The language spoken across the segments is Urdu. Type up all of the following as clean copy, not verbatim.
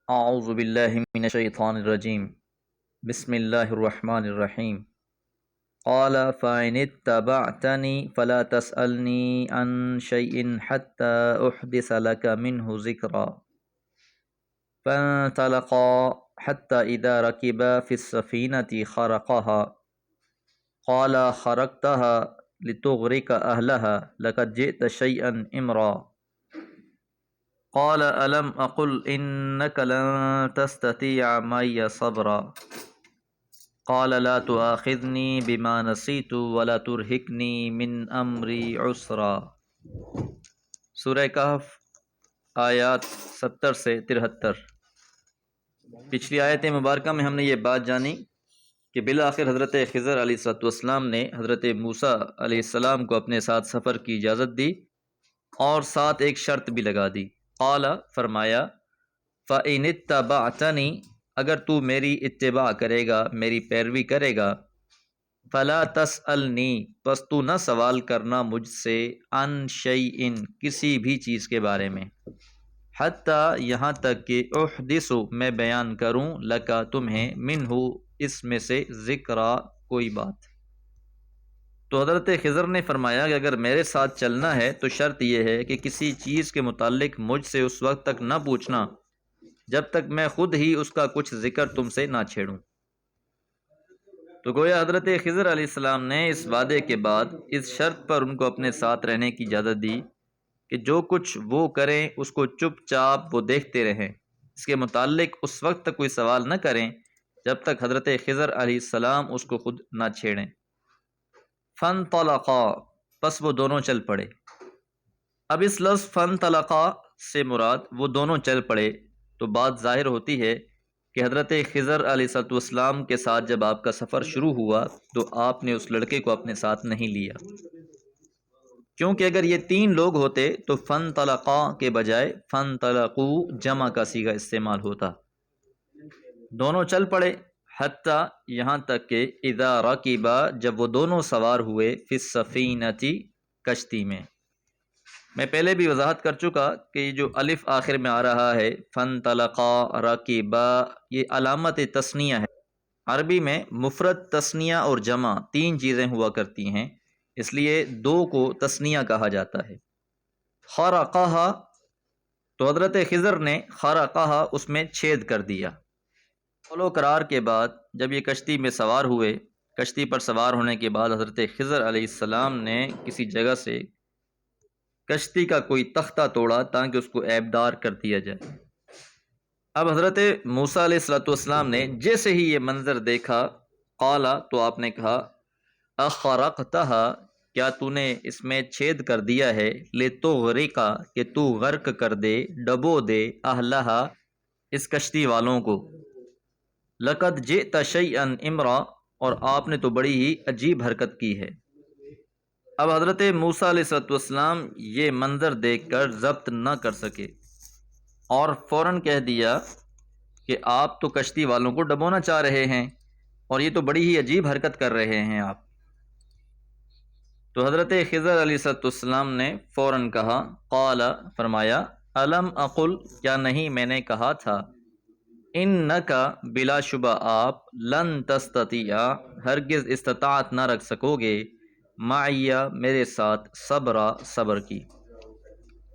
اعوذ باللہ من الشیطان الرجیم بسم اللہ الرحمن الرحیم قال فإن اتبعتنی فلا تسألنی عن شیء حتى احدث لك منه ذکرا فانطلقا حتى اذا ركبا في السفینة خرقها قال خرقتها لتغرق اہلها لقد جئت شیئا امرا قال ألم أقل إنك لن تستطيع معي صبرا قال لا تؤاخذني بما نسيت ولا ترهقني من أمري عسرا۔ سورہ کہف آیات 70 سے 73۔ پچھلی آیت مبارکہ میں ہم نے یہ بات جانی کہ بالآخر حضرت خضر علیہ السلام نے حضرت موسیٰ علیہ السلام کو اپنے ساتھ سفر کی اجازت دی اور ساتھ ایک شرط بھی لگا دی۔ قال فرمایا فَإِنِ اتَّبَعْتَنِي اگر تو میری اتباع کرے گا، میری پیروی کرے گا، فَلَا تَسْأَلْنِي پس تو نہ سوال کرنا مجھ سے، عن شیئن کسی بھی چیز کے بارے میں، حتیٰ یہاں تک کہ احدث میں بیان کروں لکا تمہیں، منہ اس میں سے، ذکرا کوئی بات۔ تو حضرت خضر نے فرمایا کہ اگر میرے ساتھ چلنا ہے تو شرط یہ ہے کہ کسی چیز کے متعلق مجھ سے اس وقت تک نہ پوچھنا جب تک میں خود ہی اس کا کچھ ذکر تم سے نہ چھیڑوں۔ تو گویا حضرت خضر علیہ السلام نے اس وعدے کے بعد اس شرط پر ان کو اپنے ساتھ رہنے کی اجازت دی کہ جو کچھ وہ کریں اس کو چپ چاپ وہ دیکھتے رہیں، اس کے متعلق اس وقت تک کوئی سوال نہ کریں جب تک حضرت خضر علیہ السلام اس کو خود نہ چھیڑیں۔ فانطلقا پس وہ دونوں چل پڑے۔ اب اس لفظ فانطلقا سے مراد وہ دونوں چل پڑے تو بات ظاہر ہوتی ہے کہ حضرت خضر علیہ السلام کے ساتھ جب آپ کا سفر شروع ہوا تو آپ نے اس لڑکے کو اپنے ساتھ نہیں لیا، کیونکہ اگر یہ 3 لوگ ہوتے تو فانطلقا کے بجائے فانطلقو جمع کا صیغہ استعمال ہوتا۔ دونوں چل پڑے حتیٰ یہاں تک کہ اذا رکبا جب وہ دونوں سوار ہوئے فی السفینۃ کشتی میں۔ میں پہلے بھی وضاحت کر چکا کہ یہ جو الف آخر میں آ رہا ہے فانطلقا رکبا یہ علامت تثنیہ ہے۔ عربی میں مفرد، تثنیہ اور جمع 3 چیزیں ہوا کرتی ہیں، اس لیے 2 کو تثنیہ کہا جاتا ہے۔ خرقہا تو حضرت خضر نے خرقہا اس میں چھید کر دیا۔ قول و قرار کے بعد جب یہ کشتی میں سوار ہوئے، کشتی پر سوار ہونے کے بعد حضرت خضر علیہ السلام نے کسی جگہ سے کشتی کا کوئی تختہ توڑا تاکہ اس کو عیبدار کر دیا جائے۔ اب حضرت موسیٰ علیہ السلام نے جیسے ہی یہ منظر دیکھا، قالا تو آپ نے کہا، اخرقتہا کیا تو نے اس میں چھید کر دیا ہے، لتغرقا کہ تو غرق کر دے، ڈبو دے، اہلہا اس کشتی والوں کو، لقد جئت شیئا امرا اور آپ نے تو بڑی ہی عجیب حرکت کی ہے۔ اب حضرت موسیٰ علیہ السلام یہ منظر دیکھ کر ضبط نہ کر سکے اور فوراً کہہ دیا کہ آپ تو کشتی والوں کو ڈبونا چاہ رہے ہیں اور یہ تو بڑی ہی عجیب حرکت کر رہے ہیں آپ۔ تو حضرت خضر علیہ السلام نے فوراً کہا، قال فرمایا، الم اقل کیا نہیں میں نے کہا تھا، انکا بلا شبہ آپ، لن تستطیع ہرگز استطاعت نہ رکھ سکو گے، معیہ میرے ساتھ، صبرا صبر کی۔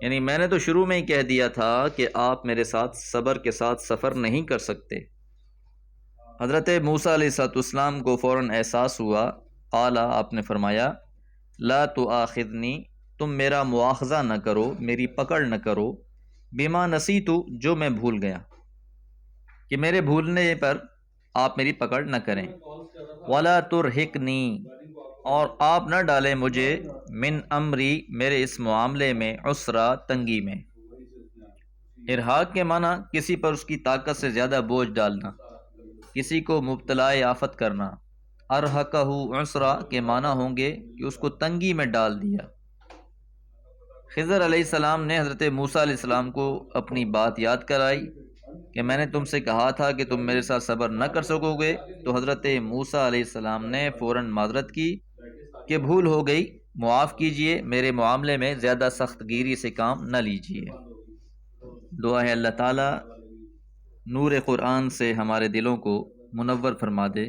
یعنی میں نے تو شروع میں ہی کہہ دیا تھا کہ آپ میرے ساتھ صبر کے ساتھ سفر نہیں کر سکتے۔ حضرت موسیٰ علیہ السلام کو فوراً احساس ہوا، قال آپ نے فرمایا، لا تؤاخذنی تم میرا مواخذہ نہ کرو، میری پکڑ نہ کرو، بما نسیت جو میں بھول گیا، کہ میرے بھولنے پر آپ میری پکڑ نہ کریں، ولا ترہقنی اور آپ نہ ڈالیں مجھے، من امری میرے اس معاملے میں، عسرا تنگی میں۔ ارہاق کے معنی کسی پر اس کی طاقت سے زیادہ بوجھ ڈالنا، کسی کو مبتلا آفت کرنا۔ ارہقہ عسرا کے معنی ہوں گے کہ اس کو تنگی میں ڈال دیا۔ خضر علیہ السلام نے حضرت موسیٰ علیہ السلام کو اپنی بات یاد کرائی کہ میں نے تم سے کہا تھا کہ تم میرے ساتھ صبر نہ کر سکو گے، تو حضرت موسیٰ علیہ السلام نے فوراً معذرت کی کہ بھول ہو گئی، معاف کیجئے، میرے معاملے میں زیادہ سخت گیری سے کام نہ لیجئے۔ دعا ہے اللہ تعالیٰ نور قرآن سے ہمارے دلوں کو منور فرما دے۔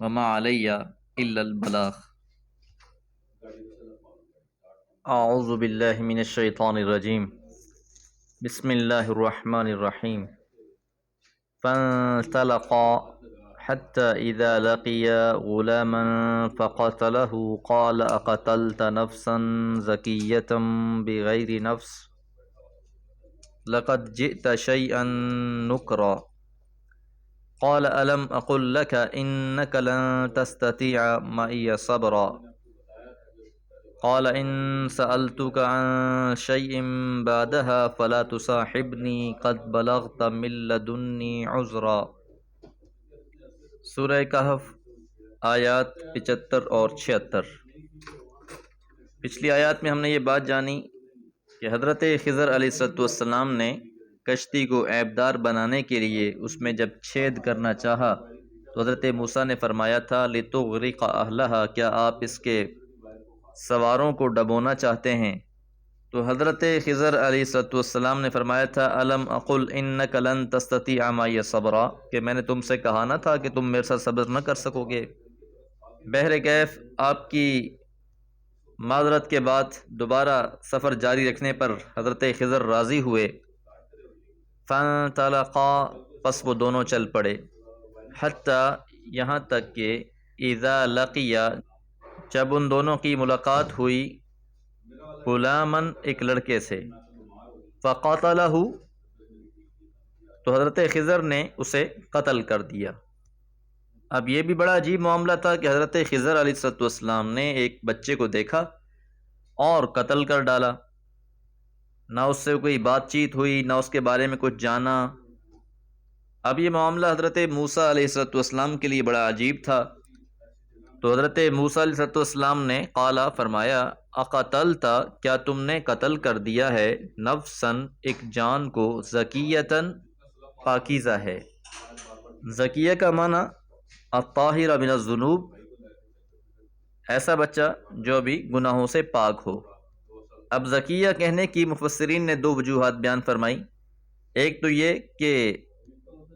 وما علیہ الا البلاغ۔ اعوذ باللہ من الشیطان الرجیم، بسم اللہ الرحمن الرحیم۔ فانطلقا حتى إذا لقيا غلاما فقتله قال أقتلت نفسا زكية بغير نفس لقد جئت شيئا نكرا قال ألم أقل لك إنك لن تستطيع معي صبرا قال إن سألتك عن شيء بعدها فلا تصاحبني قد بلغت من لدني عذرا۔ سورہ کہف آیات 75 اور 76۔ پچھلی آیات میں ہم نے یہ بات جانی کہ حضرت خضر علیہ السلام نے کشتی کو عیبدار بنانے کے لیے اس میں جب چھید کرنا چاہا تو حضرت موسیٰ نے فرمایا تھا لتغرق اہلہا، کیا آپ اس کے سواروں کو ڈبونا چاہتے ہیں؟ تو حضرت خضر علیہ السلام نے فرمایا تھا الم اقل انک لن تستطیع معی صبرا، کہ میں نے تم سے کہا نہ تھا کہ تم میرے ساتھ صبر نہ کر سکو گے۔ بہرکیف آپ کی معذرت کے بعد دوبارہ سفر جاری رکھنے پر حضرت خضر راضی ہوئے۔ فانطلقا، پس وہ دونوں چل پڑے، حتیٰ یہاں تک کہ اذا لقیا، جب ان دونوں کی ملاقات ہوئی، غلامن، ایک لڑکے سے، فقتلہ، تو حضرت خضر نے اسے قتل کر دیا۔ اب یہ بھی بڑا عجیب معاملہ تھا کہ حضرت خضر علیہ السلام نے ایک بچے کو دیکھا اور قتل کر ڈالا، نہ اس سے کوئی بات چیت ہوئی، نہ اس کے بارے میں کچھ جانا۔ اب یہ معاملہ حضرت موسیٰ علیہ السلام کے لیے بڑا عجیب تھا، تو حضرت موسیٰ علیہ السلام نے قالا، فرمایا، اقتلتا، کیا تم نے قتل کر دیا ہے، نفسن، ایک جان کو، زکیتن، پاکیزہ ہے۔ زکیہ کا معنی الطاہر من الذنوب، ایسا بچہ جو ابھی گناہوں سے پاک ہو۔ اب زکیہ کہنے کی مفسرین نے دو وجوہات بیان فرمائی۔ ایک تو یہ کہ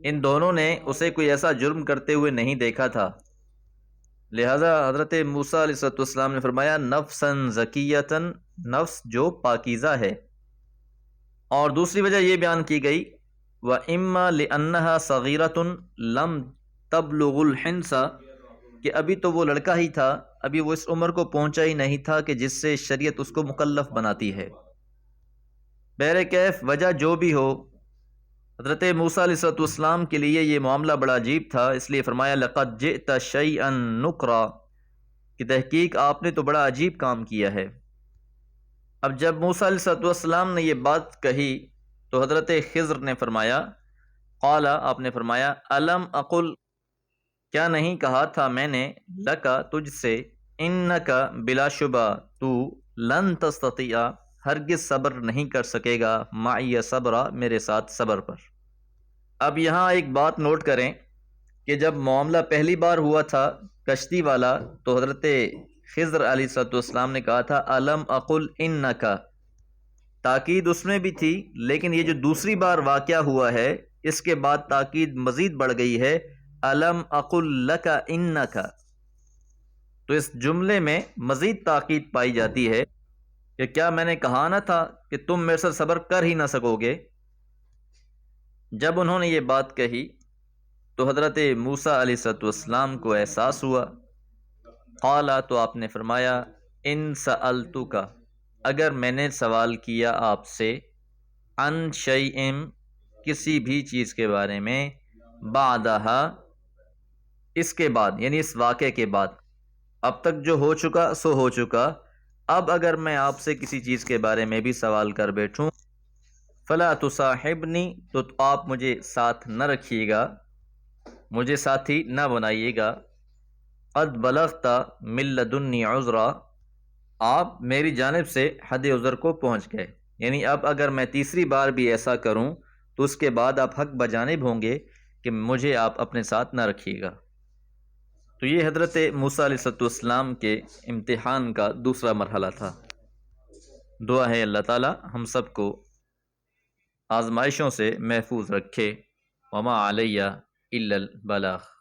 ان دونوں نے اسے کوئی ایسا جرم کرتے ہوئے نہیں دیکھا تھا، لہذا حضرت موسیٰ علیہ السلام نے فرمایا نفسن زکیتن، نفس جو پاکیزہ ہے۔ اور دوسری وجہ یہ بیان کی گئی وَإِمَّا لِأَنَّهَا صَغِيرَةٌ لَمْ تَبْلُغُ الْحِنْسَ، کہ ابھی تو وہ لڑکا ہی تھا، ابھی وہ اس عمر کو پہنچا ہی نہیں تھا کہ جس سے شریعت اس کو مکلف بناتی ہے۔ بہرکیف وجہ جو بھی ہو، حضرت موسیٰ علیہ السلام کے لیے یہ معاملہ بڑا عجیب تھا، اس لیے فرمایا لَقَدْ جِئْتَ شَيْئًا نُكْرًا، کہ تحقیق آپ نے تو بڑا عجیب کام کیا ہے۔ اب جب موسیٰ علیہ السلام نے یہ بات کہی تو حضرت خضر نے فرمایا، قالا، آپ نے فرمایا، الم اقل، کیا نہیں کہا تھا میں نے، لکا، تجھ سے، انکا، بلا شبہ، تو، لن تستطیع، ہرگز صبر نہیں کر سکے گا، معی صبرا، میرے ساتھ صبر پر۔ اب یہاں ایک بات نوٹ کریں کہ جب معاملہ پہلی بار ہوا تھا کشتی والا، تو حضرت خضر علیہ السلام نے کہا تھا الم اقل انکا، تاکید اس میں بھی تھی، لیکن یہ جو دوسری بار واقعہ ہوا ہے اس کے بعد تاکید مزید بڑھ گئی ہے، الم اقل لکا انکا، تو اس جملے میں مزید تاکید پائی جاتی ہے کہ کیا میں نے کہا نہ تھا کہ تم میرے سے صبر کر ہی نہ سکو گے۔ جب انہوں نے یہ بات کہی تو حضرت موسیٰ علیہ السلام کو احساس ہوا، قالا، تو آپ نے فرمایا، ان سألتک، اگر میں نے سوال کیا آپ سے، عن شیئن، کسی بھی چیز کے بارے میں، بعدہا، اس کے بعد، یعنی اس واقعے کے بعد، اب تک جو ہو چکا سو ہو چکا، اب اگر میں آپ سے کسی چیز کے بارے میں بھی سوال کر بیٹھوں، فلا تصاحبنی، تو آپ مجھے ساتھ نہ رکھیے گا، مجھے ساتھی نہ بنائیے گا، قد بلغت من لدنی عذرا، آپ میری جانب سے حد عذر کو پہنچ گئے، یعنی اب اگر میں تیسری بار بھی ایسا کروں تو اس کے بعد آپ حق بجانب ہوں گے کہ مجھے آپ اپنے ساتھ نہ رکھیے گا۔ تو یہ حضرت موسیٰ علیہ السلام کے امتحان کا دوسرا مرحلہ تھا۔ دعا ہے اللہ تعالی ہم سب کو آزمائشوں سے محفوظ رکھے۔ وما علیہ الا البلاغ۔